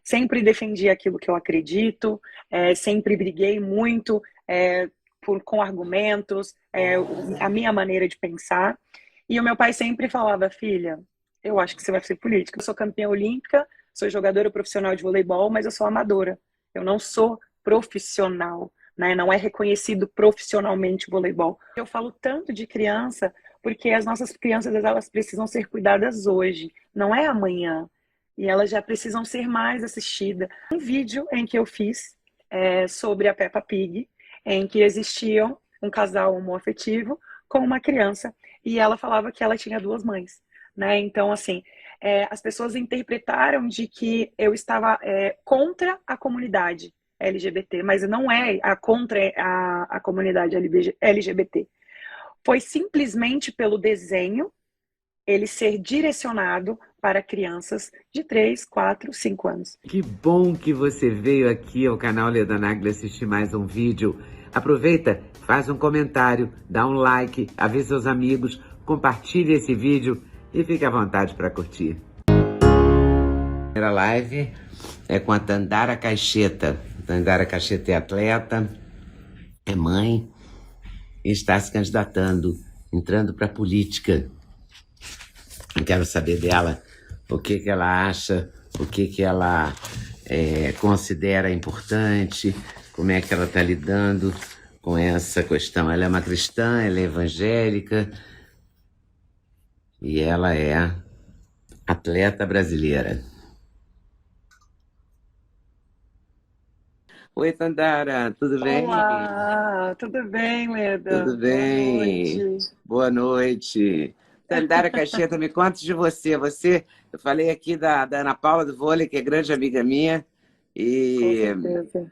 sempre defendi aquilo que eu acredito, sempre briguei muito com argumentos, a minha maneira de pensar. E o meu pai sempre falava, filha, eu acho que você vai ser política. Eu sou campeã olímpica, sou jogadora profissional de voleibol, mas eu sou amadora. Eu não sou profissional, né? Não é reconhecido profissionalmente o voleibol. Eu falo tanto de criança porque as nossas crianças, elas precisam ser cuidadas hoje, não é amanhã. E elas já precisam ser mais assistidas. Um vídeo em que eu fiz sobre a Peppa Pig, em que existia um casal homoafetivo com uma criança, e ela falava que ela tinha duas mães, né? Então, assim, as pessoas interpretaram de que eu estava contra a comunidade LGBT, mas não é contra a comunidade LGBT. Foi simplesmente pelo desenho ele ser direcionado para crianças de 3, 4, 5 anos. Que bom que você veio aqui ao canal Leda Nagli assistir mais um vídeo. Aproveita, faz um comentário, dá um like, avisa seus amigos, compartilhe esse vídeo e fique à vontade para curtir. A primeira live é com a Tandara Caixeta. Tandara Caixeta é atleta, é mãe e está se candidatando, entrando para a política. Eu quero saber dela o que ela acha, o que ela considera importante, como é que ela está lidando com essa questão. Ela é uma cristã, ela é evangélica e ela é atleta brasileira. Oi, Tandara, tudo bem? Olá, tudo bem, Leda? Tudo Boa bem? noite. Boa noite. Tandara Caixeta, me conta de você. Eu falei aqui da Ana Paula do vôlei, que é grande amiga minha, Com e certeza.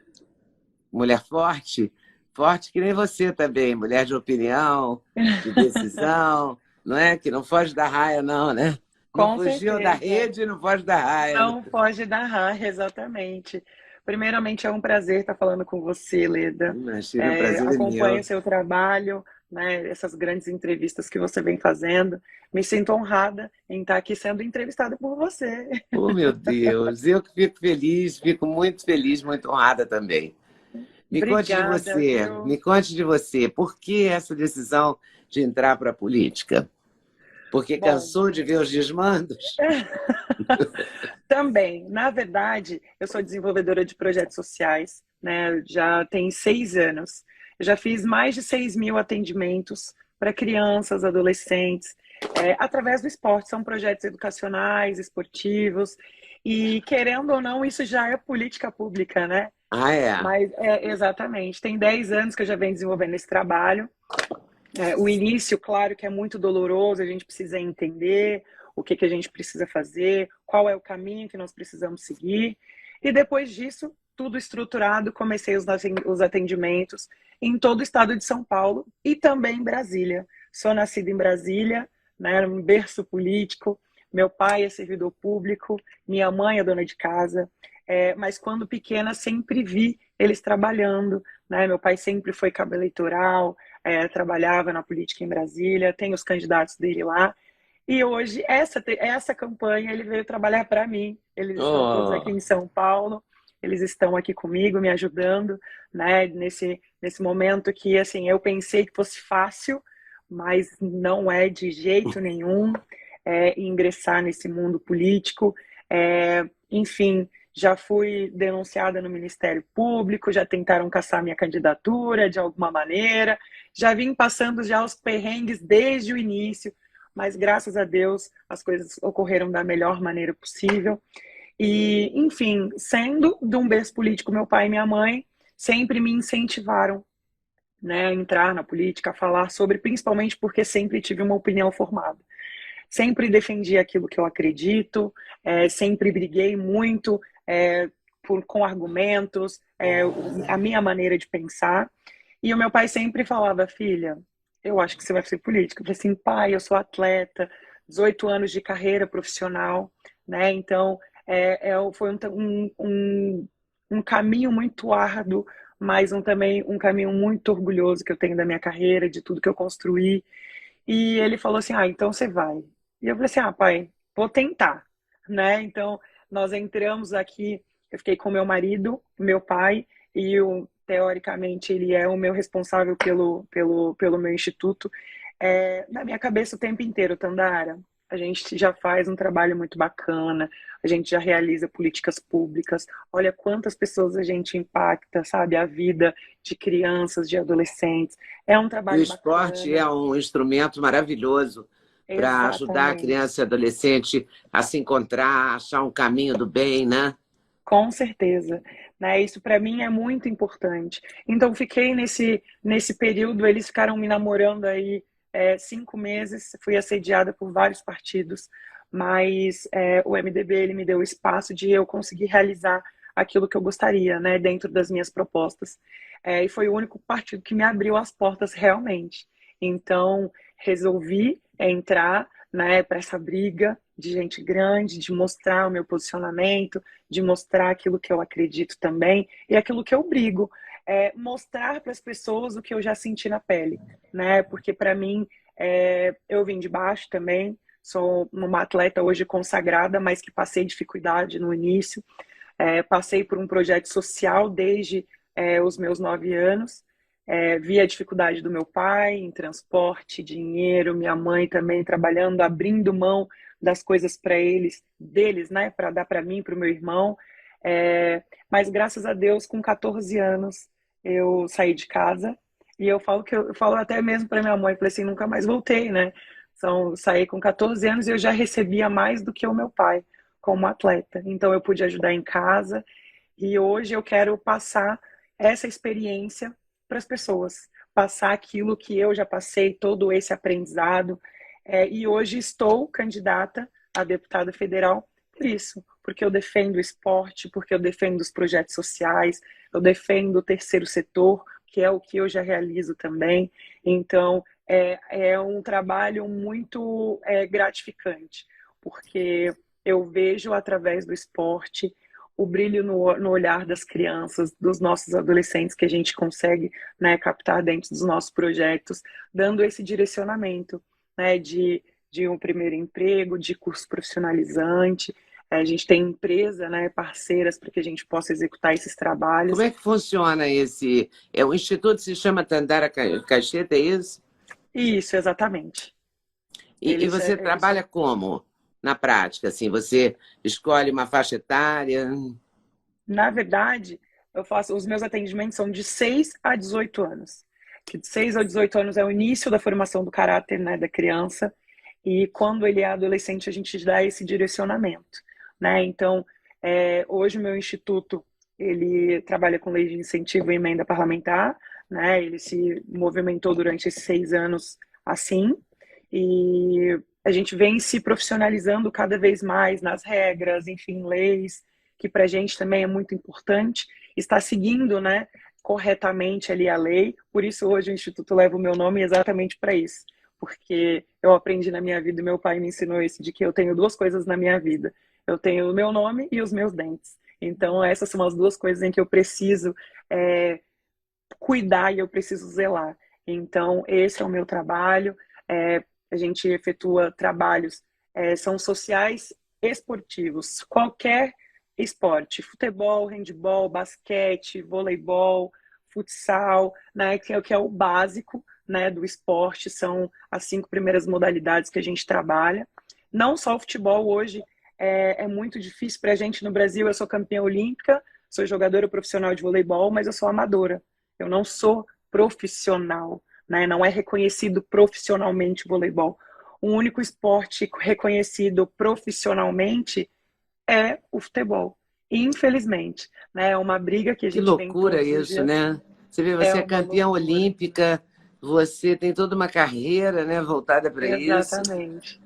mulher forte, forte que nem você também, mulher de opinião, de decisão, não é? Que não foge da raia, não, né? Não Com fugiu da certeza. rede, não foge da raia. Não foge da raia, exatamente. Primeiramente, é um prazer estar falando com você, Leda. Imagina, o prazer é Acompanho o meu. seu trabalho, né, essas grandes entrevistas que você vem fazendo. Me sinto honrada em estar aqui sendo entrevistada por você. Oh, meu Deus, eu que fico feliz, fico muito feliz, muito honrada também. Me conte de Obrigada, você, viu? me conte de você. Por que essa decisão de entrar para a política? Porque Bom, cansou de ver os desmandos? também, na verdade, eu sou desenvolvedora de projetos sociais, né? Já tem 6 anos. Eu já fiz mais de 6.000 atendimentos para crianças, adolescentes, através do esporte. São projetos educacionais, esportivos, e querendo ou não, isso já é política pública, né? Ah, é? Mas, exatamente, tem 10 anos que eu já venho desenvolvendo esse trabalho. O início, claro que é muito doloroso, a gente precisa entender o que a gente precisa fazer, qual é o caminho que nós precisamos seguir. E depois disso, tudo estruturado, comecei os atendimentos em todo o estado de São Paulo e também em Brasília. Sou nascida em Brasília, né, um berço político. Meu pai é servidor público, minha mãe é dona de casa. Mas quando pequena, sempre vi eles trabalhando. Né? Meu pai sempre foi cabo eleitoral, trabalhava na política em Brasília, tem os candidatos dele lá. E hoje, essa campanha, ele veio trabalhar para mim. Eles estão todos aqui Oh, em São Paulo, eles estão aqui comigo, me ajudando, né, nesse momento que, assim, eu pensei que fosse fácil, mas não é de jeito nenhum ingressar nesse mundo político. Enfim, já fui denunciada no Ministério Público, já tentaram caçar minha candidatura de alguma maneira, já vim passando já os perrengues desde o início, mas graças a Deus as coisas ocorreram da melhor maneira possível. E, enfim, sendo de um berço político, meu pai e minha mãe sempre me incentivaram, né, a entrar na política, a falar sobre, principalmente porque sempre tive uma opinião formada. Sempre defendi aquilo que eu acredito, sempre briguei muito com argumentos, a minha maneira de pensar. E o meu pai sempre falava, filha, eu acho que você vai ser política. Eu falei assim, pai, eu sou atleta, 18 anos de carreira profissional, né? Então, foi um caminho muito árduo, mas também um caminho muito orgulhoso que eu tenho da minha carreira, de tudo que eu construí. E ele falou assim, então você vai. E eu falei assim, pai, vou tentar, né? Então, nós entramos aqui Eu fiquei com meu marido, meu pai, e teoricamente ele é o meu responsável pelo meu instituto. Na minha cabeça o tempo inteiro, Tandara, a gente já faz um trabalho muito bacana, a gente já realiza políticas públicas, olha quantas pessoas a gente impacta, sabe? A vida de crianças, de adolescentes. É um E o trabalho esporte é bacana. um instrumento maravilhoso para ajudar a Exatamente. criança e adolescente a se encontrar, a achar um caminho do bem, né? Com certeza, né? Isso para mim é muito importante. Então fiquei nesse período, eles ficaram me namorando aí 5 meses, fui assediada por vários partidos, mas o MDB ele me deu o espaço de eu conseguir realizar aquilo que eu gostaria, né? Dentro das minhas propostas. E foi o único partido que me abriu as portas realmente. Então resolvi entrar, né? Para essa briga de gente grande, de mostrar o meu posicionamento, de mostrar aquilo que eu acredito também e aquilo que eu brigo. Mostrar para as pessoas o que eu já senti na pele, né? Porque para mim, eu vim de baixo também, sou uma atleta hoje consagrada, mas que passei dificuldade no início. Passei por um projeto social desde os meus 9 anos. Vi a dificuldade do meu pai em transporte, dinheiro, minha mãe também trabalhando, abrindo mão das coisas para eles, deles, né, para dar para mim, para o meu irmão. Mas graças a Deus, com 14 anos, eu saí de casa e eu falo até mesmo para minha mãe, falei assim, nunca mais voltei, né? Então, saí com 14 anos e eu já recebia mais do que o meu pai como atleta. Então, eu pude ajudar em casa e hoje eu quero passar essa experiência para as pessoas, passar aquilo que eu já passei, todo esse aprendizado. E hoje estou candidata a deputada federal por isso, porque eu defendo o esporte, porque eu defendo os projetos sociais, eu defendo o terceiro setor, que é o que eu já realizo também. Então, é um trabalho muito gratificante, porque eu vejo através do esporte o brilho no olhar das crianças, dos nossos adolescentes que a gente consegue, né, captar dentro dos nossos projetos, dando esse direcionamento, né, de um primeiro emprego, de curso profissionalizante. A gente tem empresa, né, parceiras para que a gente possa executar esses Como trabalhos. é que funciona esse... o instituto se chama Tandara Cacheta, é isso? Isso, exatamente. E você Eles são, trabalha como na prática? Assim, você escolhe uma faixa etária? na verdade, os meus atendimentos são de 6 a 18 anos. Que de 6 a 18 anos é o início da formação do caráter, né, da criança, e quando ele é adolescente a gente dá esse direcionamento, né? Então, hoje o meu instituto ele trabalha com lei de incentivo e emenda parlamentar, né? Ele se movimentou durante esses 6 anos assim, e a gente vem se profissionalizando cada vez mais nas regras, enfim, leis, que para a gente também é muito importante, está seguindo, né, corretamente ali a lei. Por isso hoje o Instituto leva o meu nome exatamente para isso, porque eu aprendi na minha vida, e meu pai me ensinou isso, de que eu tenho duas coisas na minha vida. Eu tenho o meu nome e os meus dentes. Então essas são as duas coisas em que eu preciso cuidar e eu preciso zelar. Então esse é o meu trabalho. A gente efetua trabalhos, são sociais esportivos, qualquer esporte, futebol, handebol, basquete, voleibol, futsal, né, que é o básico, né, do esporte, são as 5 primeiras modalidades que a gente trabalha. Não só o futebol hoje é muito difícil para a gente no Brasil, eu sou campeã olímpica, sou jogadora profissional de voleibol, mas eu sou amadora, eu não sou profissional, né, não é reconhecido profissionalmente o voleibol. O único esporte reconhecido profissionalmente é o futebol. Infelizmente, né? É uma briga que a Que gente vem loucura todos os isso, dias. né? Você vê, É você é uma campeã loucura. olímpica, você tem toda uma carreira, né, voltada para isso. Exatamente.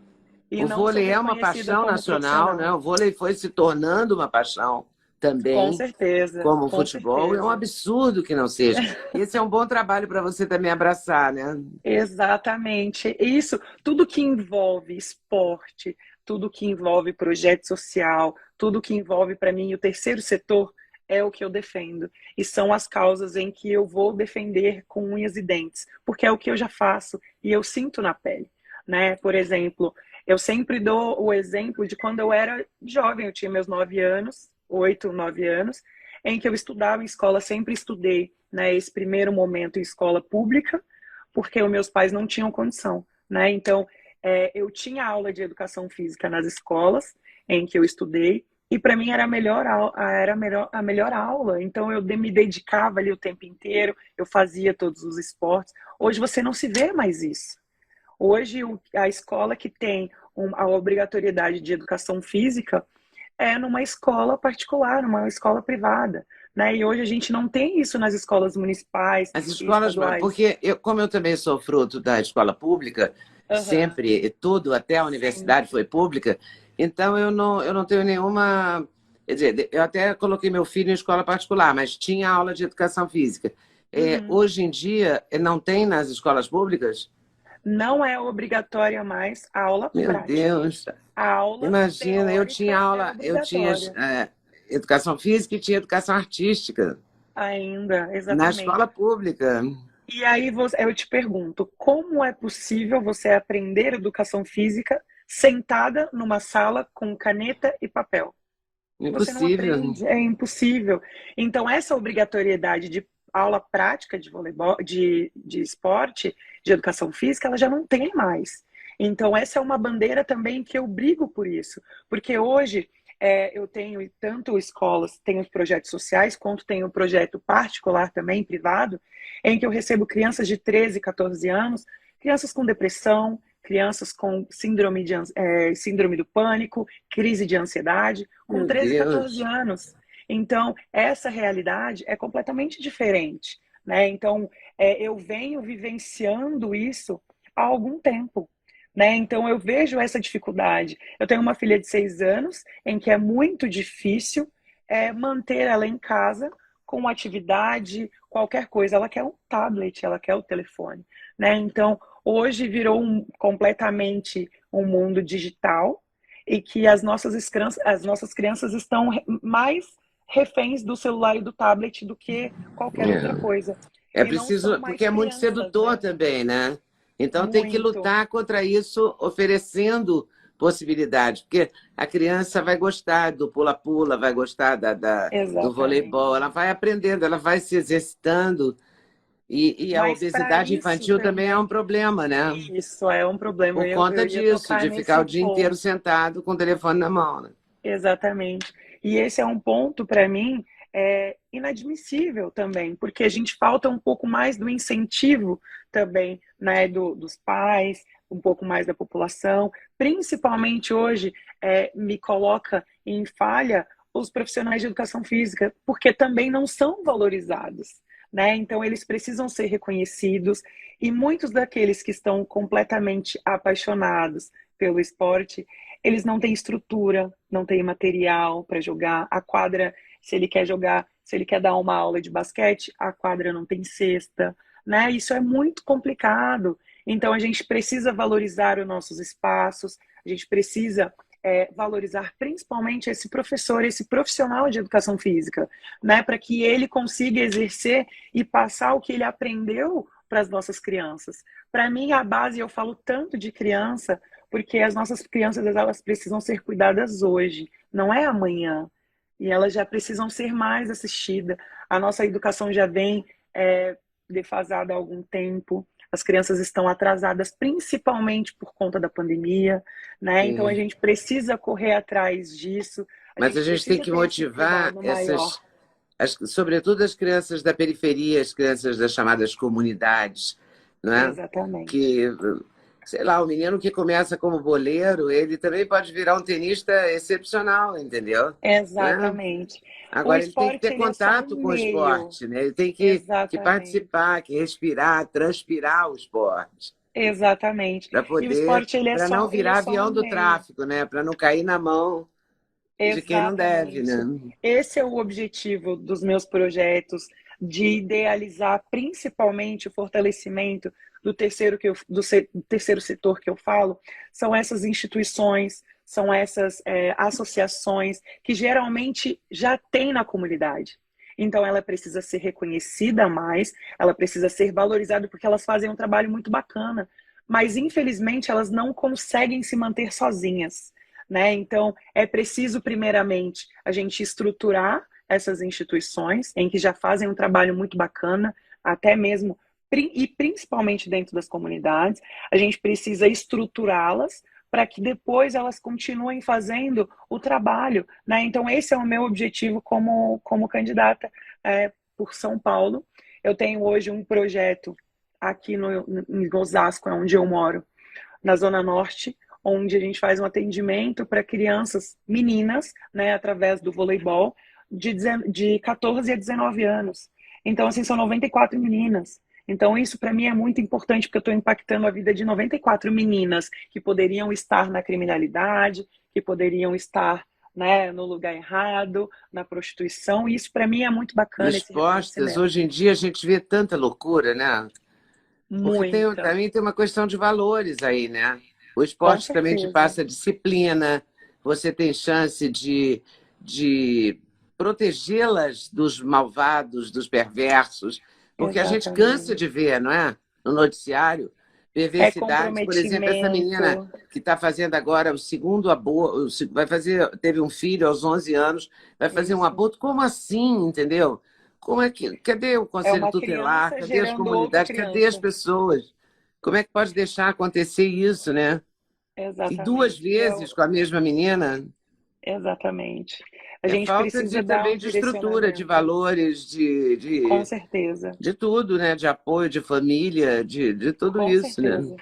E O não ser vôlei é uma reconhecida paixão como nacional, né? profissional. O vôlei foi se tornando uma paixão Com também, certeza, como o com futebol. É um certeza. absurdo que não seja. Esse é um bom trabalho para você também abraçar, né? Exatamente. Isso, tudo que envolve esporte, tudo que envolve projeto social, tudo que envolve para mim o terceiro setor é o que eu defendo. E são as causas em que eu vou defender com unhas e dentes, porque é o que eu já faço e eu sinto na pele, né? Por exemplo, eu sempre dou o exemplo de quando eu era jovem, eu tinha meus 9 anos, 8, 9 anos, em que eu estudava em escola, sempre estudei, né, esse primeiro momento em escola pública, porque os meus pais não tinham condição, né? Então, eu tinha aula de educação física nas escolas em que eu estudei, e para mim era a melhor aula. Então, eu me dedicava ali o tempo inteiro, eu fazia todos os esportes. Hoje você não se vê mais isso. Hoje, a escola que tem a obrigatoriedade de educação física é numa escola particular, numa escola privada, né? E hoje a gente não tem isso nas escolas municipais As e escolas, estaduais. porque como eu também sou fruto da escola pública, Aham, sempre, tudo, até a sim. universidade foi pública, então eu não tenho nenhuma. Quer dizer, eu até coloquei meu filho em escola particular, mas tinha aula de educação física. Uhum. Hoje em dia, não tem nas escolas públicas? Não é obrigatória mais a aula Meu prática. Deus! A aula Imagina, eu tinha teórica é aula, eu tinha obrigatória. educação física e tinha educação artística Ainda, na exatamente. escola pública. E aí eu te pergunto, como é possível você aprender educação física sentada numa sala com caneta e papel? Você não Impossível. aprende, é impossível. Então, essa obrigatoriedade de aula prática de voleibol, de esporte, de educação física, ela já não tem mais. Então, essa é uma bandeira também que eu brigo por isso. Porque hoje eu tenho tanto escolas, tenho os projetos sociais, quanto tenho o projeto particular também, privado, em que eu recebo crianças de 13, 14 anos, crianças com depressão, crianças com síndrome do pânico, crise de ansiedade, com Meu 13, 14 Deus. anos. Então, essa realidade é completamente diferente, né? Então, eu venho vivenciando isso há algum tempo, né? Então, eu vejo essa dificuldade. Eu tenho uma filha de 6 anos, em que é muito difícil manter ela em casa com atividade, qualquer coisa. Ela quer um tablet, ela quer o telefone, né? Então, hoje virou completamente um mundo digital e que as nossas crianças estão mais reféns do celular e do tablet do que qualquer outra coisa. É E não são preciso, porque mais é muito crianças, sedutor né? também, né? Então tem que Muito. lutar contra isso, oferecendo possibilidades, porque a criança vai gostar do pula-pula, vai gostar do voleibol, Exatamente. ela vai aprendendo, ela vai se exercitando, e a Mas para obesidade isso infantil também é um também, problema, né? isso é um problema. Por Eu conta ia disso, tocar de ficar o nesse dia inteiro ponto. sentado com o telefone na mão, né? Exatamente. E esse é um ponto, para mim, inadmissível também, porque a gente falta um pouco mais do incentivo também, né, dos pais, um pouco mais da população. Principalmente hoje, me coloca em falha os profissionais de educação física, porque também não são valorizados, né? Então, eles precisam ser reconhecidos, e muitos daqueles que estão completamente apaixonados pelo esporte, eles não têm estrutura, não têm material para jogar. A quadra, se ele quer jogar, se ele quer dar uma aula de basquete, a quadra não tem cesta, né? Isso é muito complicado. Então a gente precisa valorizar os nossos espaços, a gente precisa valorizar principalmente esse professor, esse profissional de educação física, né? Para que ele consiga exercer e passar o que ele aprendeu para as nossas crianças. Para mim, a base, eu falo tanto de criança, porque as nossas crianças elas precisam ser cuidadas hoje, não é amanhã. E elas já precisam ser mais assistidas. A nossa educação já vem defasada há algum tempo. As crianças estão atrasadas, principalmente por conta da pandemia, né? Então a Sim. gente precisa correr atrás disso. A Mas a gente gente tem precisa que ter esse motivar cuidado maior. essas, sobretudo as crianças da periferia, as crianças das chamadas comunidades, não é? Exatamente. Que, sei lá, o menino que começa como boleiro, ele também pode virar um tenista excepcional, entendeu? Né? Exatamente. O Agora, ele tem que ter esporte, ele é só contato um com o meio. esporte, né? Ele tem que Exatamente. participar, que respirar, transpirar o esporte, Exatamente. para E o poder, esporte, para não ele é virar só avião um do meio. tráfico, né? Para não cair na mão de quem não deve, né? Exatamente. Esse é o objetivo dos meus projetos, de idealizar principalmente o fortalecimento do do terceiro setor que eu falo, são essas instituições, são essas associações que geralmente já tem na comunidade. Então ela precisa ser reconhecida mais, ela precisa ser valorizada porque elas fazem um trabalho muito bacana, mas infelizmente elas não conseguem se manter sozinhas. né? Então, é preciso, primeiramente, a gente estruturar essas instituições em que já fazem um trabalho muito bacana, até mesmo e principalmente dentro das comunidades. A gente precisa estruturá-las para que depois elas continuem fazendo o trabalho, né? Então, esse é o meu objetivo como candidata por São Paulo. Eu tenho hoje um projeto aqui em Osasco, onde eu moro, na Zona Norte, onde a gente faz um atendimento para crianças, meninas, né, através do voleibol, de 14 a 19 anos. Então, assim, são 94 meninas. Então, isso para mim é muito importante, porque eu estou impactando a vida de 94 meninas que poderiam estar na criminalidade, que poderiam estar, né, no lugar errado, na prostituição. E isso para mim é muito bacana, Nas esse postas, reconhecimento. hoje em dia a gente vê tanta loucura, né? Porque Muita, também tem uma questão de valores aí, né? O com esporte também te certeza. passa disciplina, você tem chance de protegê-las dos malvados, dos perversos, porque a gente cansa Exatamente. de ver, não é? No noticiário, É perversidades. Por exemplo, essa menina comprometimento. que está fazendo agora o segundo aborto, vai fazer, teve um filho aos 11 anos, vai fazer um Isso. aborto. Como assim, entendeu? Como é que, cadê o É conselho uma tutelar? criança Cadê as gerando outra comunidades? Cadê as criança. pessoas? Como é que pode deixar acontecer isso, né? E duas Exatamente. vezes com a mesma menina? Exatamente. A É gente falta precisa de dar também um de estrutura, de direcionamento. valores, Com certeza. de tudo, né? De apoio, de família, de tudo Com isso, né? certeza.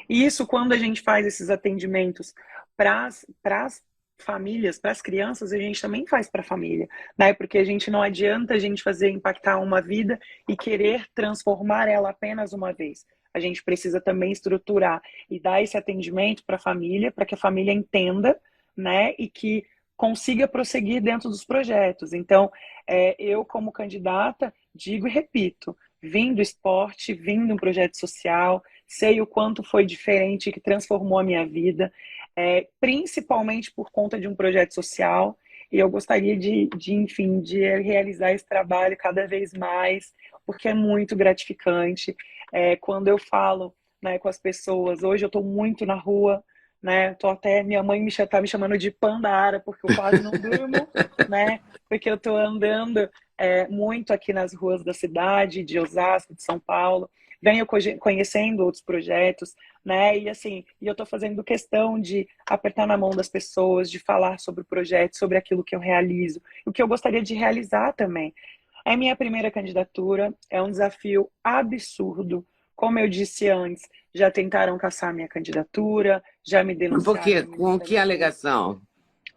E isso, quando a gente faz esses atendimentos para as famílias, para as crianças, a gente também faz para a família, né? Porque a gente não adianta a gente fazer impactar uma vida e querer transformar ela apenas uma vez. A gente precisa também estruturar e dar esse atendimento para a família, para que a família entenda, né? E que consiga prosseguir dentro dos projetos. Então, eu, como candidata, digo e repito, vim do esporte, vim de um projeto social, sei o quanto foi diferente, que transformou a minha vida, principalmente por conta de um projeto social, e eu gostaria enfim, de realizar esse trabalho cada vez mais, porque é muito gratificante. Quando eu falo, né, com as pessoas, hoje eu estou muito na rua, né, tô até, minha mãe tá me chamando de Pandara, porque eu quase não durmo, né, porque eu estou andando muito aqui nas ruas da cidade, de Osasco, de São Paulo, venho conhecendo outros projetos, né? E assim, eu estou fazendo questão de apertar na mão das pessoas, de falar sobre o projeto, sobre aquilo que eu realizo, o que eu gostaria de realizar também. É minha primeira candidatura, é um desafio absurdo. Como eu disse antes, já tentaram caçar minha candidatura, já me Por denunciaram quê? no Com Ministério que Público, alegação?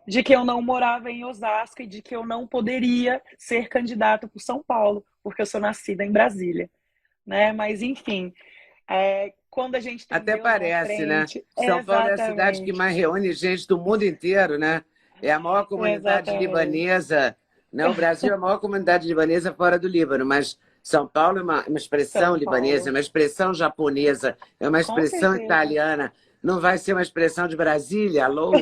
de que eu não morava em Osasco e de que eu não poderia ser candidata por São Paulo, porque eu sou nascida em Brasília, né? Mas enfim, quando a gente tem Até Deus na parece, né? frente, São Paulo é a cidade que exatamente, mais reúne gente do mundo inteiro, né? É a maior comunidade exatamente, libanesa, né? O Brasil é a maior comunidade libanesa fora do Líbano, mas São Paulo é uma expressão São libanesa, é Paulo, uma expressão japonesa, é uma com expressão certeza. italiana. Não vai ser uma expressão de Brasília? Alô?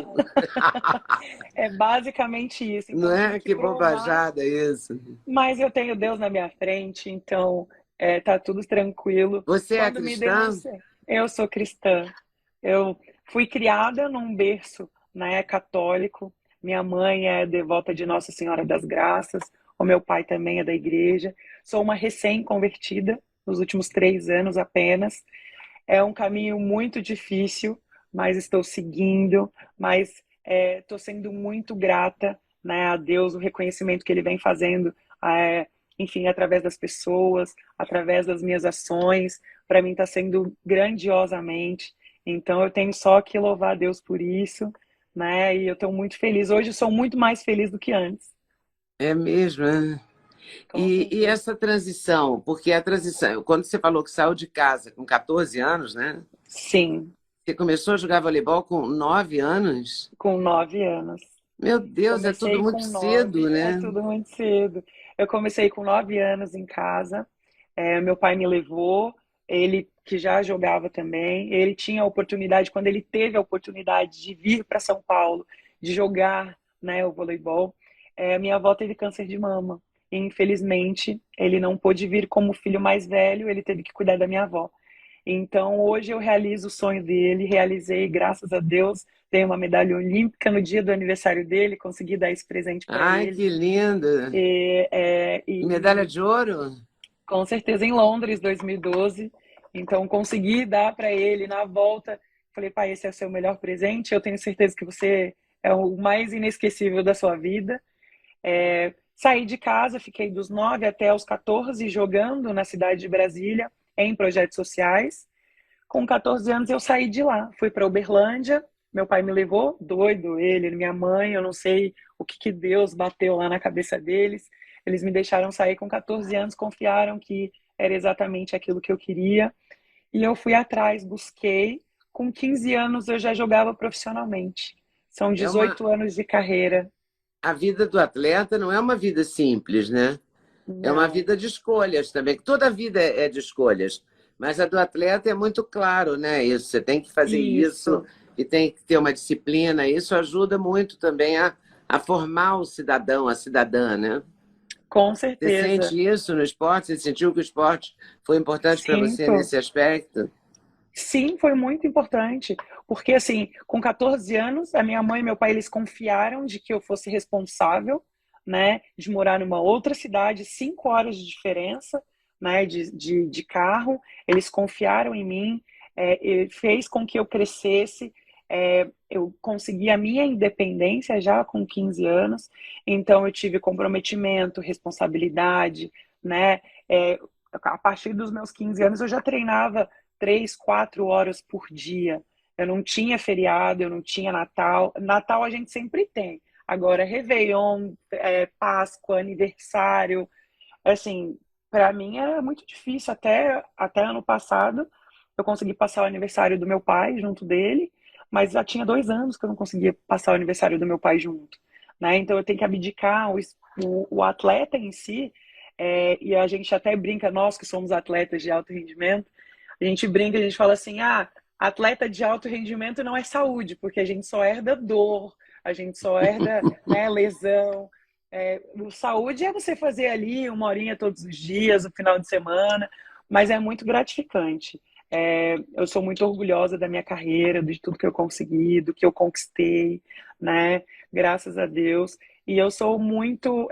É basicamente isso. Então Não eu tive é? que Que provar, bobajada isso. mas eu tenho Deus na minha frente, então tá tudo tranquilo. Você é Quando me cristã? denunciam, eu sou cristã. Eu fui criada num berço, né, católico. Minha mãe é devota de Nossa Senhora das Graças. O meu pai também é da igreja. Sou uma recém-convertida nos últimos 3 anos apenas. É um caminho muito difícil, mas estou seguindo. Mas estou sendo muito grata, né, a Deus, o reconhecimento que Ele vem fazendo, enfim, através das pessoas, através das minhas ações. Para mim está sendo grandiosamente. Então eu tenho só que louvar a Deus por isso, né? E eu estou muito feliz. Hoje eu sou muito mais feliz do que antes, É mesmo, é? com E certeza. essa transição, porque a transição, quando você falou que saiu de casa com 14 anos, né? Sim, Você começou a jogar voleibol com 9 anos? com 9 anos. Meu Deus, é tudo Comecei muito com cedo, 9, é né? tudo muito cedo. Eu comecei com 9 anos em casa. Meu pai me levou, ele que já jogava também. Ele tinha a oportunidade, quando ele teve a oportunidade de vir para São Paulo, de jogar, né, o voleibol. Minha avó teve câncer de mama. E, infelizmente, ele não pôde vir como filho mais velho, ele teve que cuidar da minha avó. Então, hoje eu realizo o sonho dele, realizei, graças a Deus, Dei uma medalha olímpica no dia do aniversário dele, consegui dar esse presente para Ai, ele. que linda! Medalha E de ouro? com certeza em Londres, 2012. Então consegui dar para ele na volta. Falei, pai, esse é o seu melhor presente. Eu tenho certeza que você é o mais inesquecível da sua vida. Saí de casa, fiquei dos 9 até os 14 jogando na cidade de Brasília, em projetos sociais. Com 14 anos eu saí de lá, fui para Uberlândia, meu pai me levou, doido, ele, minha mãe, eu não sei o que Deus bateu lá na cabeça deles. Eles me deixaram sair com 14 anos, confiaram que era exatamente aquilo que eu queria. E eu fui atrás, busquei. Com 15 anos eu já jogava profissionalmente. São É uma, 18 anos de carreira. a vida do atleta não é uma vida simples, né? É uma Não, vida de escolhas também. Toda vida é de escolhas, mas a do atleta é muito claro, né? Isso, você tem que fazer isso isso, e tem que ter uma disciplina. Isso ajuda muito também a formar o cidadão, a cidadã, né? com Você certeza. sente isso no esporte? Você sentiu que o esporte foi importante para você Sinto. nesse aspecto? Sim, foi muito importante, porque assim, com 14 anos, a minha mãe e meu pai eles confiaram de que eu fosse responsável, né, de morar numa outra cidade, 5 horas de diferença, né, de carro. Eles confiaram em mim, e fez com que eu crescesse. Eu consegui a minha independência já com 15 anos, então eu tive comprometimento, responsabilidade, né? É, a partir dos meus 15 anos eu já treinava 3, 4 horas por dia. Eu não tinha feriado, eu não tinha Natal. Natal a gente sempre tem. Agora, Réveillon, Páscoa, aniversário, assim, para mim era muito difícil. Até ano passado, eu consegui passar o aniversário do meu pai junto dele, mas já tinha 2 anos que eu não conseguia passar o aniversário do meu pai junto, né? Então eu tenho que abdicar o atleta em si, e a gente até brinca, nós que somos atletas de alto rendimento, a gente brinca, a gente fala assim, atleta de alto rendimento não é saúde, porque a gente só herda dor, a gente só herda, né, lesão. Saúde é você fazer ali 1 horinha todos os dias, no final de semana, mas é muito gratificante. Eu sou muito orgulhosa da minha carreira, de tudo que eu consegui, do que eu conquistei, né? Graças a Deus. E eu sou muito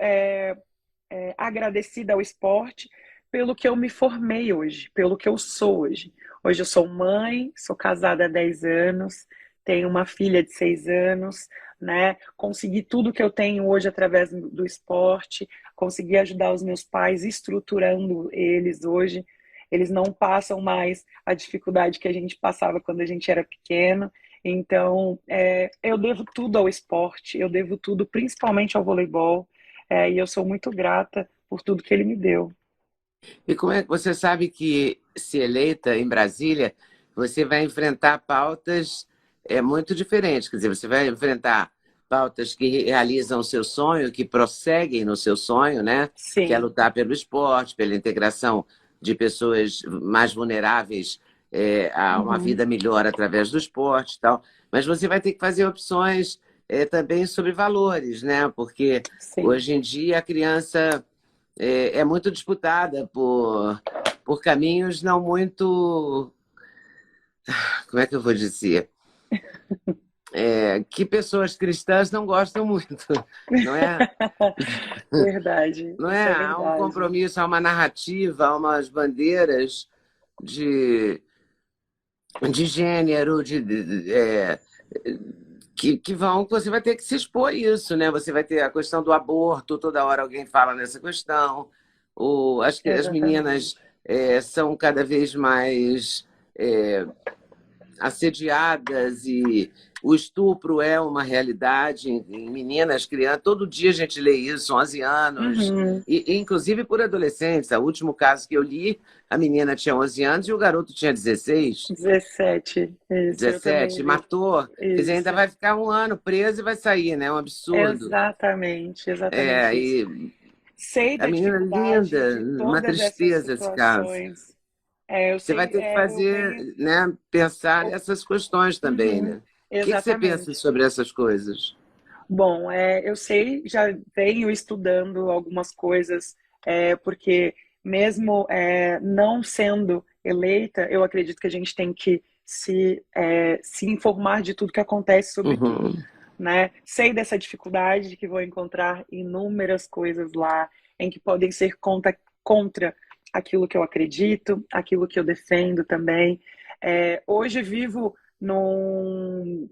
agradecida ao esporte pelo que eu me formei hoje, pelo que eu sou hoje. Hoje eu sou mãe, sou casada há 10 anos, tenho uma filha de 6 anos, né? Consegui tudo que eu tenho hoje através do esporte, consegui ajudar os meus pais estruturando eles hoje. Eles não passam mais a dificuldade que a gente passava quando a gente era pequeno. Então, eu devo tudo ao esporte, eu devo tudo principalmente ao voleibol, e eu sou muito grata por tudo que ele me deu. E como é que você sabe que, se eleita em Brasília, você vai enfrentar pautas muito diferentes? Quer dizer, você vai enfrentar pautas que realizam o seu sonho, que prosseguem no seu sonho, né? Que é Sim. lutar pelo esporte, pela integração de pessoas mais vulneráveis a uma Uhum. vida melhor através do esporte e tal. Mas você vai ter que fazer opções também sobre valores, né? Porque Sim. hoje em dia a criança é muito disputada por caminhos não muito. Como é que eu vou dizer? Que pessoas cristãs não gostam muito, não é? Verdade, Não é? isso é Há um verdade. compromisso, há uma narrativa, há umas bandeiras de, de gênero, que vão, você vai ter que se expor a isso, né? Você vai ter a questão do aborto, toda hora alguém fala nessa questão. Acho que as meninas Exatamente. são cada vez mais é, assediadas e o estupro é uma realidade em meninas, crianças. Todo dia a gente lê isso, 11 anos, Uhum. e inclusive por adolescentes. O último caso que eu li, a menina tinha 11 anos e o garoto tinha 16, 17, isso, eu também 17, li. matou. Quer dizer, ainda Isso. vai ficar um ano preso e vai sair, né? É um absurdo. Exatamente, exatamente isso. E Sei a da menina dificuldade linda, de uma todas essas tristeza esse caso. situações. Eu Você vai sei, ter que eu fazer, venho. né, pensar nessas questões também, Uhum, né? O que você pensa exatamente. sobre essas coisas? Bom, eu sei, já venho estudando algumas coisas, porque mesmo não sendo eleita, eu acredito que a gente tem que se informar de tudo que acontece sobre tudo, Uhum. né? Sei dessa dificuldade de que vou encontrar inúmeras coisas lá em que podem ser contra aquilo que eu acredito, aquilo que eu defendo também. Hoje vivo num,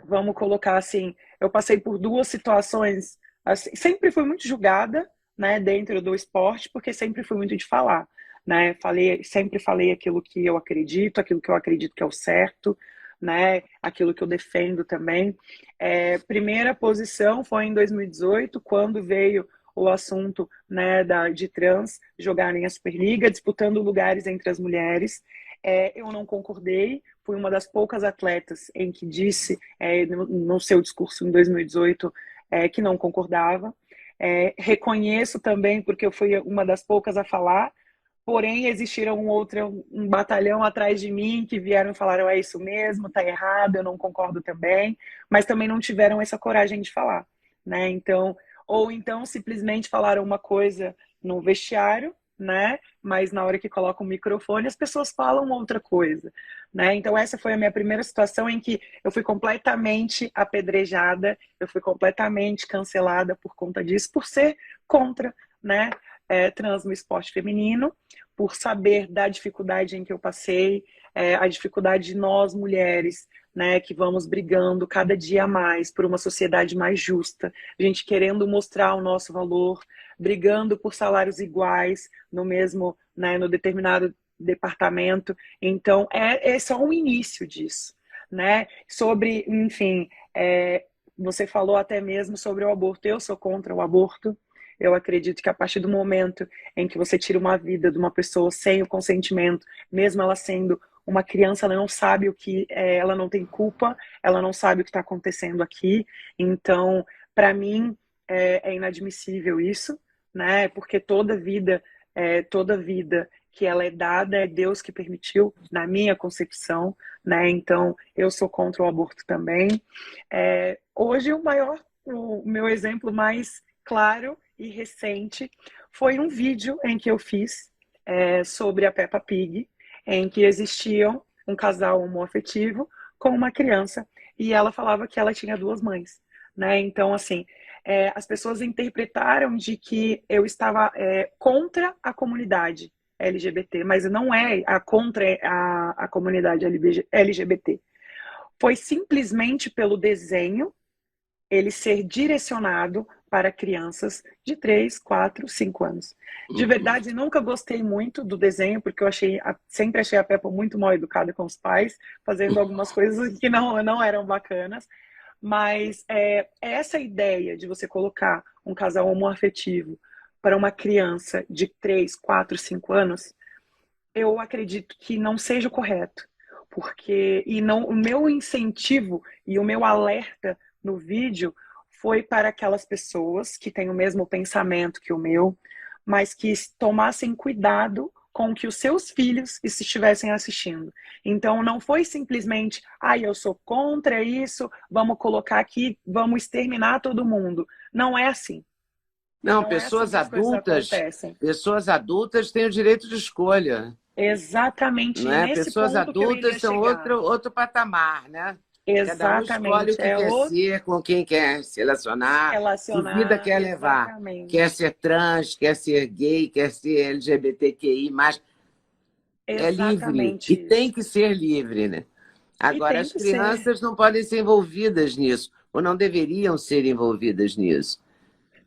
vamos colocar assim, eu passei por duas situações, assim, sempre fui muito julgada, né, dentro do esporte, porque sempre fui muito de falar, né? Sempre falei aquilo que eu acredito que é o certo, né? Aquilo que eu defendo também. Primeira posição foi em 2018, quando veio o assunto, né, de trans jogarem a Superliga, disputando lugares entre as mulheres. Eu não concordei, fui uma das poucas atletas em que disse, no seu discurso em 2018, que não concordava. Reconheço também, porque eu fui uma das poucas a falar, porém existiram um batalhão atrás de mim que vieram e falaram, é isso mesmo, tá errado, eu não concordo também, mas também não tiveram essa coragem de falar, né? Então, ou então simplesmente falaram uma coisa no vestiário, né? Mas na hora que colocam o microfone, as pessoas falam outra coisa, né? Então essa foi a minha primeira situação em que eu fui completamente apedrejada, eu fui completamente cancelada por conta disso, por ser contra, né? Trans no esporte feminino, por saber da dificuldade em que eu passei, a dificuldade de nós mulheres, né, que vamos brigando cada dia mais por uma sociedade mais justa, a gente querendo mostrar o nosso valor, brigando por salários iguais no mesmo, né, no determinado departamento. Então, é só um início disso, né? Sobre, enfim, você falou até mesmo sobre o aborto. Eu sou contra o aborto. Eu acredito que a partir do momento em que você tira uma vida de uma pessoa sem o consentimento, mesmo ela sendo uma criança, ela não sabe o que, ela não tem culpa, ela não sabe o que está acontecendo aqui. Então, para mim, é inadmissível isso, né? Porque toda vida que ela é dada é Deus que permitiu, na minha concepção, né? Então, eu sou contra o aborto também. Hoje, o meu exemplo mais claro e recente foi um vídeo em que eu fiz sobre a Peppa Pig, em que existia um casal homoafetivo com uma criança e ela falava que ela tinha duas mães, né? Então, assim, as pessoas interpretaram de que eu estava contra a comunidade LGBT, mas não é contra a comunidade LGBT. Foi simplesmente pelo desenho ele ser direcionado para crianças de 3, 4, 5 anos. De verdade, nunca gostei muito do desenho, porque eu sempre achei a Peppa muito mal educada com os pais, fazendo algumas coisas que não eram bacanas. Mas essa ideia de você colocar um casal homoafetivo para uma criança de 3, 4, 5 anos, eu acredito que não seja o correto. O meu incentivo e o meu alerta no vídeo foi para aquelas pessoas que têm o mesmo pensamento que o meu, mas que tomassem cuidado com o que os seus filhos estivessem assistindo. Então, não foi simplesmente, eu sou contra isso, vamos colocar aqui, vamos exterminar todo mundo. Não é assim. Não, Não é assim que as coisas acontecem. pessoas adultas têm o direito de escolha, Exatamente, não e é? nesse Pessoas ponto que eu iria adultas são chegar. outro patamar, né? Cada um escolhe o Exatamente, que quer ser, com quem quer se relacionar, que vida relacionar, quer levar. Quer exatamente. ser trans, quer ser gay, quer ser LGBTQI+, é livre Exatamente e tem isso. que ser livre, né? E Agora, tem as que ser. crianças não podem ser envolvidas nisso, ou não deveriam ser envolvidas nisso.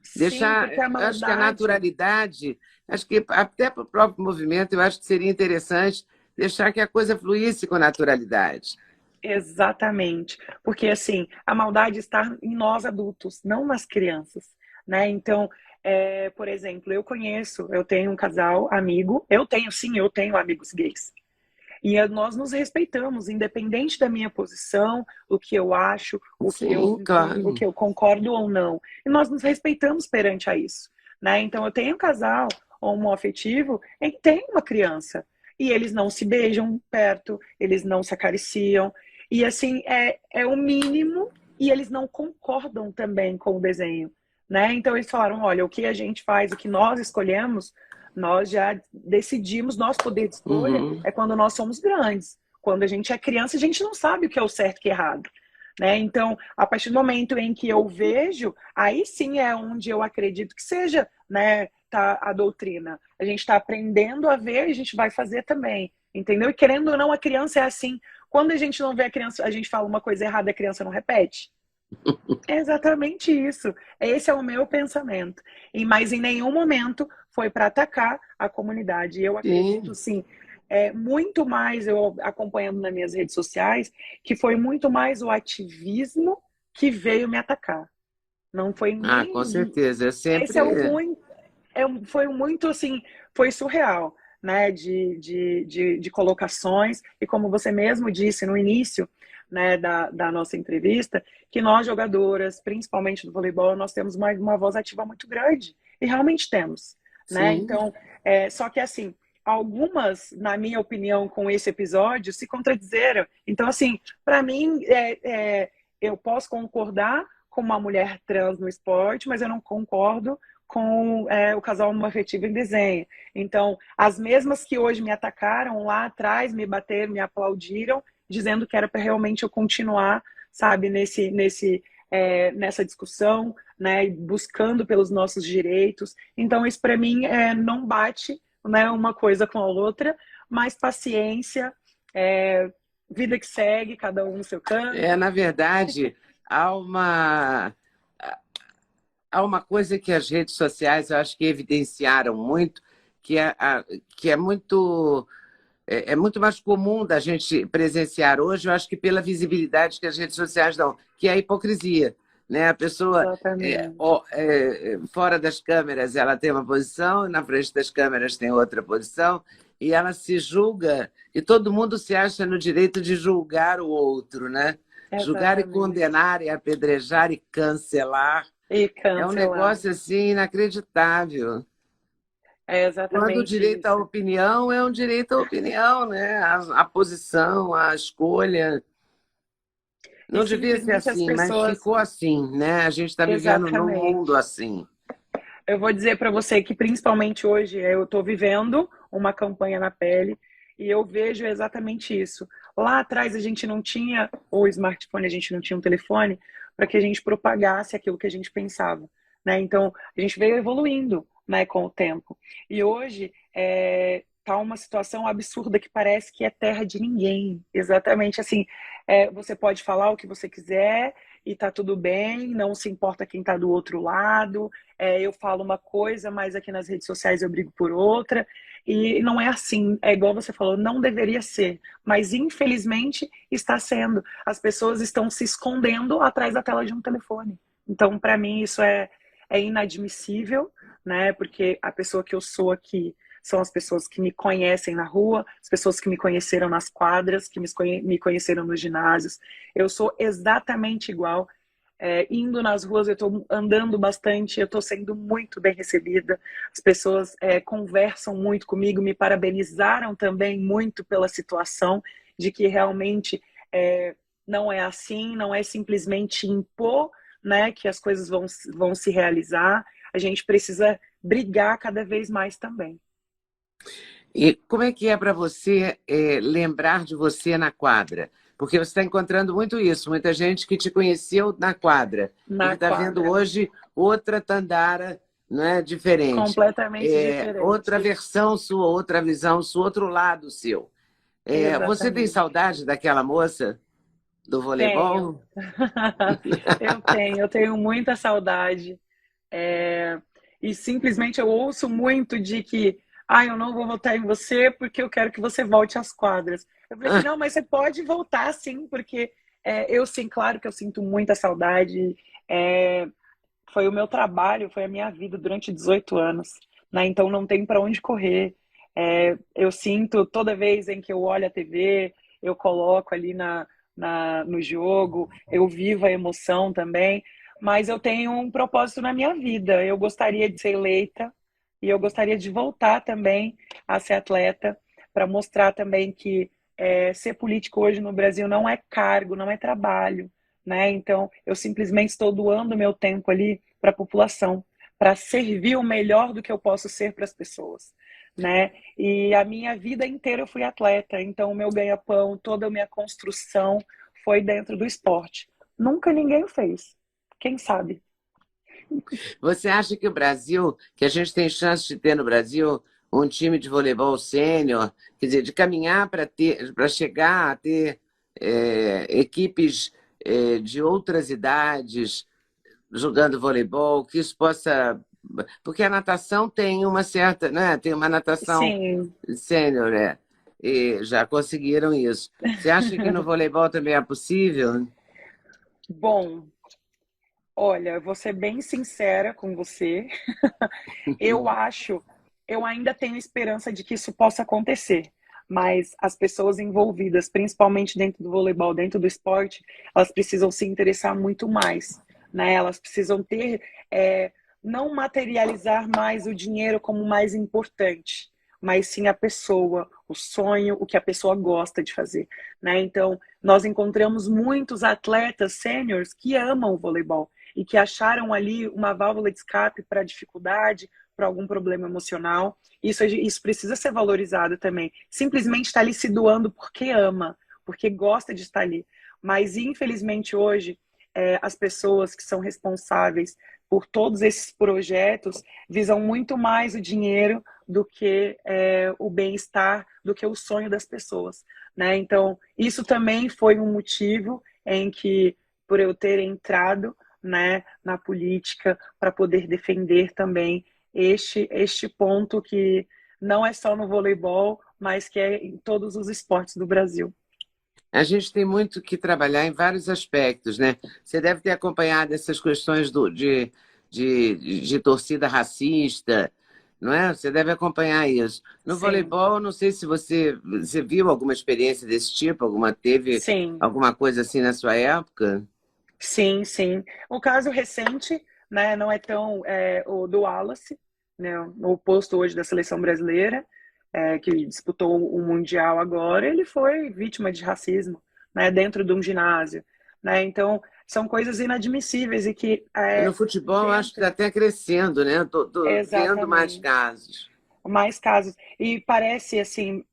Sim, porque a Acho que a maldade. naturalidade, acho que até para o próprio movimento, eu acho que seria interessante deixar que a coisa fluísse com naturalidade. Exatamente. Porque, assim, a maldade está em nós adultos, não nas crianças, né? Então, por exemplo, eu tenho um casal amigo, eu tenho amigos gays. E nós nos respeitamos, independente da minha posição, o que eu acho, Sim, o claro. que eu concordo ou não. E nós nos respeitamos perante a isso, né? Então, eu tenho um casal homoafetivo em que tem uma criança. E eles não se beijam perto, eles não se acariciam. E, assim, é o mínimo, e eles não concordam também com o desenho, né? Então, eles falaram, olha, o que a gente faz, o que nós escolhemos, nós já decidimos, nosso poder de escolha Uhum. é quando nós somos grandes. quando a gente é criança, a gente não sabe o que é o certo e o que é errado. Né? Então, a partir do momento em que eu vejo, aí sim é onde eu acredito que seja, né, tá a doutrina. A gente está aprendendo a ver e a gente vai fazer também, entendeu? E querendo ou não, a criança é assim. Quando a gente não vê a criança, a gente fala uma coisa errada, a criança não repete. É exatamente isso. Esse é o meu pensamento. Mas em nenhum momento foi para atacar a comunidade. Eu acredito, Sim. sim, muito mais, eu acompanhando nas minhas redes sociais, que foi muito mais o ativismo que veio me atacar. Não foi Ah, com nem. certeza. Eu Esse é o sempre. muito. Foi muito assim, foi surreal, né? De colocações. E como você mesmo disse no início, né, da nossa entrevista, que nós, jogadoras, principalmente do voleibol, nós temos uma voz ativa muito grande. E realmente temos. Né? Sim. Então, só que assim, algumas, na minha opinião, com esse episódio, se contradizeram. Então, assim, para mim, eu posso concordar com uma mulher trans no esporte, mas eu não concordo com o casal homoafetivo em desenho. Então, as mesmas que hoje me atacaram lá atrás, me bateram, me aplaudiram, dizendo que era para realmente eu continuar, sabe, nessa discussão, né, buscando pelos nossos direitos. Então, isso para mim não bate, né, uma coisa com a outra, mas paciência, vida que segue, cada um no seu canto. Na verdade, há uma, há uma coisa que as redes sociais, eu acho que evidenciaram muito, que é muito. É muito mais comum da gente presenciar hoje, eu acho que pela visibilidade que as redes sociais dão, que é a hipocrisia. Né? A pessoa, Exatamente. fora das câmeras, ela tem uma posição, e na frente das câmeras tem outra posição, e ela se julga, e todo mundo se acha no direito de julgar o outro, né? Julgar e Exatamente. condenar, e apedrejar e cancelar. E É um cancelar. negócio assim inacreditável. É Quando o exatamente direito à isso. opinião é um direito à opinião, né? A posição, a escolha. E Não devia ser simplesmente as assim, mas pessoas. ficou assim, né? A gente está vivendo num mundo Exatamente. assim. Eu vou dizer para você que, principalmente hoje, eu estou vivendo uma campanha na pele e eu vejo exatamente isso. Lá atrás a gente não tinha o smartphone, a gente não tinha um telefone para que a gente propagasse aquilo que a gente pensava, né? Então a gente veio evoluindo, né, com o tempo. E hoje tá uma situação absurda que parece que é terra de ninguém. Exatamente assim, você pode falar o que você quiser e tá tudo bem, não se importa quem tá do outro lado. Eu falo uma coisa, mas aqui nas redes sociais eu brigo por outra. E não é assim, é igual você falou, não deveria ser, mas infelizmente está sendo. As pessoas estão se escondendo atrás da tela de um telefone. Então, para mim, isso é inadmissível, né? Porque a pessoa que eu sou aqui são as pessoas que me conhecem na rua, as pessoas que me conheceram nas quadras, que me conheceram nos ginásios. Eu sou exatamente igual. Indo nas ruas, eu estou andando bastante, eu estou sendo muito bem recebida. As pessoas conversam muito comigo, me parabenizaram também muito pela situação, de que realmente não é assim, não é simplesmente impor, né, que as coisas vão se realizar. A gente precisa brigar cada vez mais também. E como é que é para você lembrar de você na quadra? Porque você está encontrando muito isso, muita gente que te conheceu na quadra e que Na está vendo quadra, hoje outra Tandara, não é, diferente. completamente Outra diferente. versão sua, outra visão sua, outro lado seu. Você tem Exatamente. saudade daquela moça do Tenho. voleibol? Eu tenho muita saudade. E simplesmente eu ouço muito de que eu não vou votar em você porque eu quero que você volte às quadras. Eu falei assim, não, mas você pode voltar sim, porque eu sim, claro que eu sinto muita saudade. É, Foi o meu trabalho, foi a minha vida durante 18 anos, né? Então não tem para onde correr. Eu sinto toda vez em que eu olho a TV, eu coloco ali no jogo, eu vivo a emoção também, mas eu tenho um propósito na minha vida. Eu gostaria de ser eleita e eu gostaria de voltar também a ser atleta para mostrar também que ser político hoje no Brasil não é cargo, não é trabalho, né? Então, eu simplesmente estou doando meu tempo ali para a população, para servir o melhor do que eu posso ser para as pessoas, né? E a minha vida inteira eu fui atleta, então o meu ganha-pão, toda a minha construção foi dentro do esporte. Nunca ninguém fez. Quem sabe? Você acha que o Brasil, que a gente tem chance de ter no Brasil um time de voleibol sênior, quer dizer, de caminhar para ter, para chegar a ter equipes de outras idades jogando voleibol, que isso possa. Porque a natação tem uma certa, né? Tem uma natação Sim. sênior, né? E já conseguiram isso. Você acha que no voleibol também é possível? Bom, olha, eu vou ser bem sincera com você. Eu acho, eu ainda tenho esperança de que isso possa acontecer, mas as pessoas envolvidas, principalmente dentro do voleibol, dentro do esporte, elas precisam se interessar muito mais, né? Elas precisam ter, não materializar mais o dinheiro como mais importante, mas sim a pessoa, o sonho, o que a pessoa gosta de fazer, né? Então, nós encontramos muitos atletas sêniores que amam o voleibol e que acharam ali uma válvula de escape para a dificuldade, para algum problema emocional. Isso precisa ser valorizado também. Simplesmente está ali se doando porque ama, porque gosta de estar ali. Mas, infelizmente, hoje, as pessoas que são responsáveis por todos esses projetos visam muito mais o dinheiro do que o bem-estar, do que o sonho das pessoas, né? Então, isso também foi um motivo em que, por eu ter entrado, né, na política, para poder defender também este ponto que não é só no voleibol, mas que é em todos os esportes do Brasil. A gente tem muito que trabalhar em vários aspectos, né? Você deve ter acompanhado essas questões de torcida racista, não é? Você deve acompanhar isso. No Sim, voleibol, não sei se você viu alguma experiência desse tipo, teve sim, alguma coisa assim na sua época? sim, sim. O caso recente, né, não é tão o do Wallace, né, o posto hoje da seleção brasileira, que disputou o Mundial agora, ele foi vítima de racismo, né, dentro de um ginásio, né? Então, são coisas inadmissíveis e que E no futebol, eu acho que dentro, está até crescendo, né? Tô vendo mais exatamente, casos. mais casos. E parece assim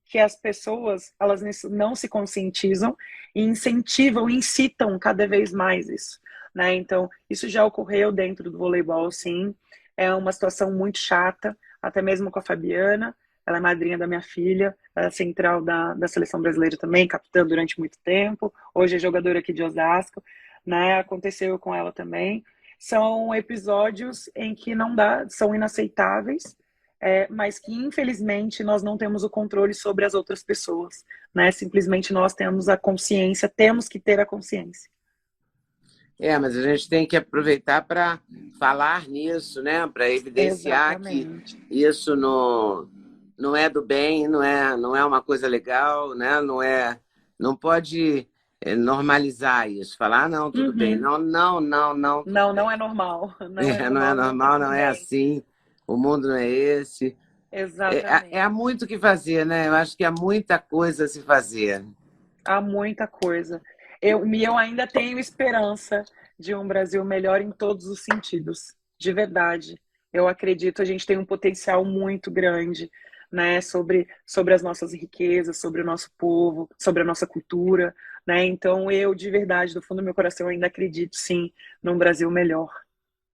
que as pessoas elas não se conscientizam e incentivam, incitam cada vez mais isso, né? Então isso já ocorreu dentro do voleibol, sim. É uma situação muito chata, até mesmo com a Fabiana. Ela é madrinha da minha filha, ela é central da seleção brasileira também, capitã durante muito tempo. Hoje é jogadora aqui de Osasco, né? Aconteceu com ela também. São episódios em que não dá, são inaceitáveis, mas que infelizmente nós não temos o controle sobre as outras pessoas, né? Simplesmente nós temos a consciência, temos que ter a consciência. Mas a gente tem que aproveitar para falar nisso, né? Para evidenciar que Exatamente. isso não é do bem, não é uma coisa legal, né? Não pode normalizar isso, falar, não, tudo bem. Uhum. Não, não, não, não, tudo Não, não bem. é normal. Não é Não é normal, não tá normal, não tudo é bem. assim, o mundo não é esse. Há Exatamente. muito o que fazer, né? Eu acho que há muita coisa a se fazer. Há muita coisa. Eu ainda tenho esperança de um Brasil melhor em todos os sentidos, de verdade. Eu acredito, a gente tem um potencial muito grande, né, sobre as nossas riquezas, sobre o nosso povo, sobre a nossa cultura, né? Então eu, de verdade, do fundo do meu coração, ainda acredito sim num Brasil melhor.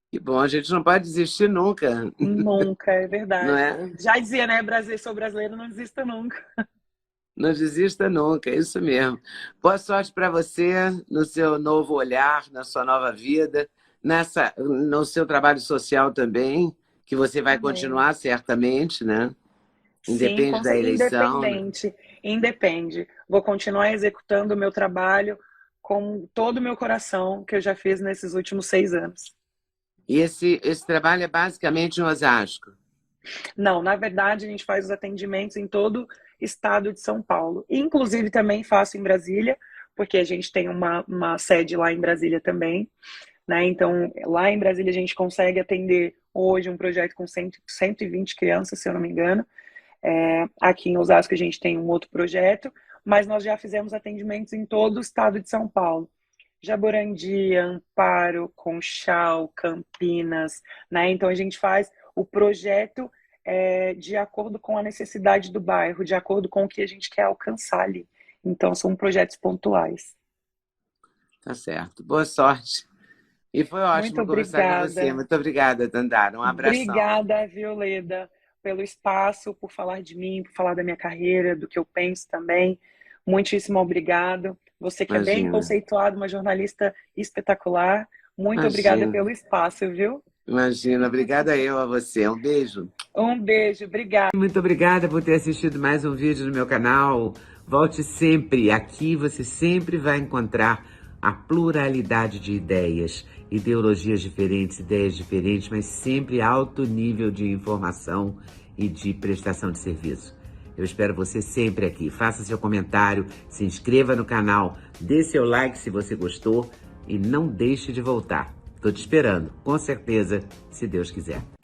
Que bom, a gente não pode desistir nunca, Nunca, é não verdade. é? Já dizia, né, Brasil, sou brasileiro, não desista nunca. Não desista nunca, é isso mesmo. Boa sorte para você no seu novo olhar, na sua nova vida, no seu trabalho social também, que você vai Amém. continuar certamente, né? Sim, Independe da eleição, né? independente, independe. Vou continuar executando o meu trabalho com todo o meu coração, que eu já fiz nesses últimos 6 anos. E esse trabalho é basicamente em Osasco. Não, na verdade, a gente faz os atendimentos em todo o estado de São Paulo. Inclusive, também faço em Brasília, porque a gente tem uma sede lá em Brasília também, né? Então, lá em Brasília, a gente consegue atender hoje um projeto com 120 crianças, se eu não me engano. Aqui em Osasco a gente tem um outro projeto, mas nós já fizemos atendimentos em todo o estado de São Paulo. Jaborandi, Amparo, Conchal, Campinas, né? Então a gente faz o projeto de acordo com a necessidade do bairro, de acordo com o que a gente quer alcançar ali. Então, são projetos pontuais. Tá certo. Boa sorte. E foi Muito ótimo conversar com você. obrigada. Muito obrigada, Dandara. Um abração. Obrigada, Violeda, pelo espaço, por falar de mim, por falar da minha carreira, do que eu penso também. Muitíssimo obrigado. Você que é bem Imagina. conceituado, uma jornalista espetacular. Muito obrigada Imagina. pelo espaço, viu? Imagina. Obrigada eu a você. Um beijo. Um beijo, obrigada. Muito obrigada por ter assistido mais um vídeo no meu canal. Volte sempre. Aqui você sempre vai encontrar a pluralidade de ideias, ideologias diferentes, ideias diferentes, mas sempre alto nível de informação e de prestação de serviço. Eu espero você sempre aqui. Faça seu comentário, se inscreva no canal, dê seu like se você gostou e não deixe de voltar. Estou te esperando, com certeza, se Deus quiser.